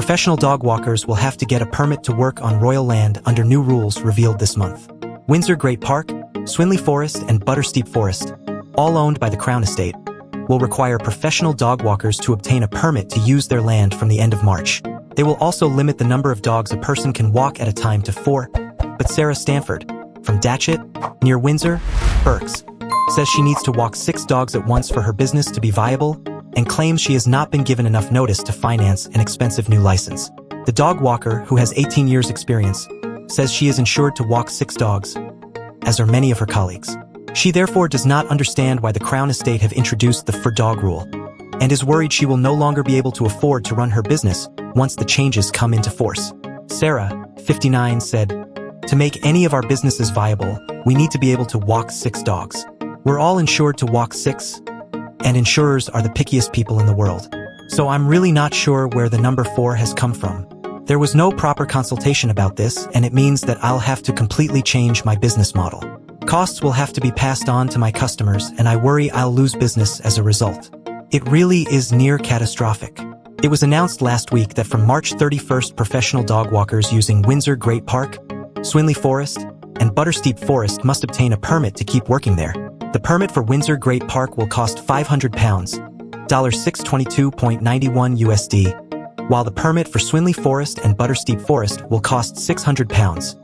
Professional dog walkers will have to get a permit to work on royal land under new rules revealed this month. Windsor Great Park, Swinley Forest, and Buttersteep Forest, all owned by the Crown Estate, will require professional dog walkers to obtain a permit to use their land from the end of March. They will also limit the number of dogs a person can walk at a time to 4. But Sarah Stanford, from Datchet, near Windsor, Berks, says she needs to walk 6 dogs at once for her business to be viable, and claims she has not been given enough notice to finance an expensive new license. The dog walker, who has 18 years experience, says she is insured to walk 6 dogs, as are many of her colleagues. She therefore does not understand why the Crown Estate have introduced the for-dog rule, and is worried she will no longer be able to afford to run her business once the changes come into force. Sarah, 59, said, "To make any of our businesses viable, we need to be able to walk 6 dogs. We're all insured to walk 6, and insurers are the pickiest people in the world. So I'm really not sure where the number 4 has come from. There was no proper consultation about this, and it means that I'll have to completely change my business model. Costs will have to be passed on to my customers, and I worry I'll lose business as a result. It really is near catastrophic." It was announced last week that from March 31st, professional dog walkers using Windsor Great Park, Swinley Forest, and Buttersteep Forest must obtain a permit to keep working there. The permit for Windsor Great Park will cost £500, $622.91 USD, while the permit for Swinley Forest and Buttersteep Forest will cost £600,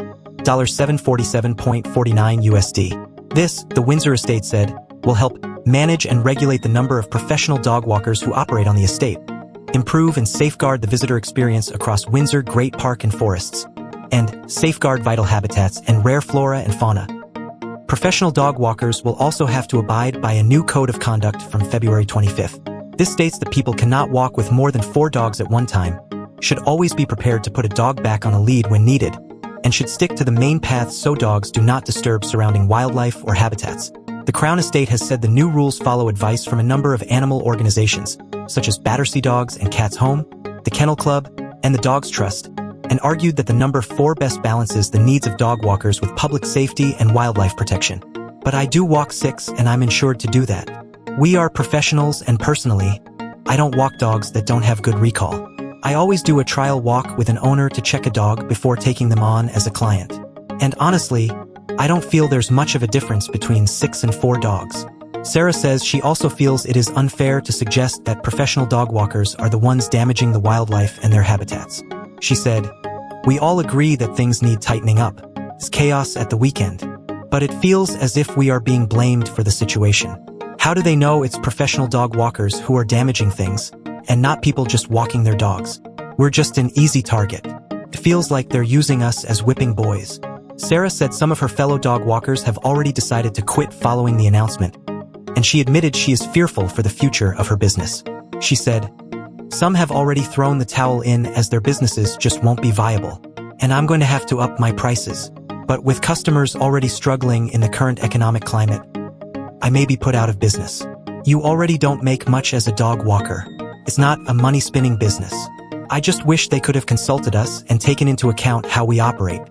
$747.49 USD. This, the Windsor Estate said, will help manage and regulate the number of professional dog walkers who operate on the estate, improve and safeguard the visitor experience across Windsor Great Park and forests, and safeguard vital habitats and rare flora and fauna. Professional dog walkers will also have to abide by a new code of conduct from February 25th. This states that people cannot walk with more than 4 dogs at one time, should always be prepared to put a dog back on a lead when needed, and should stick to the main paths so dogs do not disturb surrounding wildlife or habitats. The Crown Estate has said the new rules follow advice from a number of animal organizations, such as Battersea Dogs and Cats Home, the Kennel Club, and the Dogs Trust, and argued that the number 4 best balances the needs of dog walkers with public safety and wildlife protection. But I do walk 6 and I'm insured to do that. We are professionals, and personally, I don't walk dogs that don't have good recall. I always do a trial walk with an owner to check a dog before taking them on as a client. And honestly, I don't feel there's much of a difference between 6 and 4 dogs. Sarah says she also feels it is unfair to suggest that professional dog walkers are the ones damaging the wildlife and their habitats. She said, "We all agree that things need tightening up. It's chaos at the weekend. But it feels as if we are being blamed for the situation. How do they know it's professional dog walkers who are damaging things, and not people just walking their dogs? We're just an easy target. It feels like they're using us as whipping boys." Sarah said some of her fellow dog walkers have already decided to quit following the announcement, and she admitted she is fearful for the future of her business. She said, "Some have already thrown the towel in as their businesses just won't be viable, and I'm going to have to up my prices. But with customers already struggling in the current economic climate, I may be put out of business. You already don't make much as a dog walker. It's not a money-spinning business. I just wish they could have consulted us and taken into account how we operate.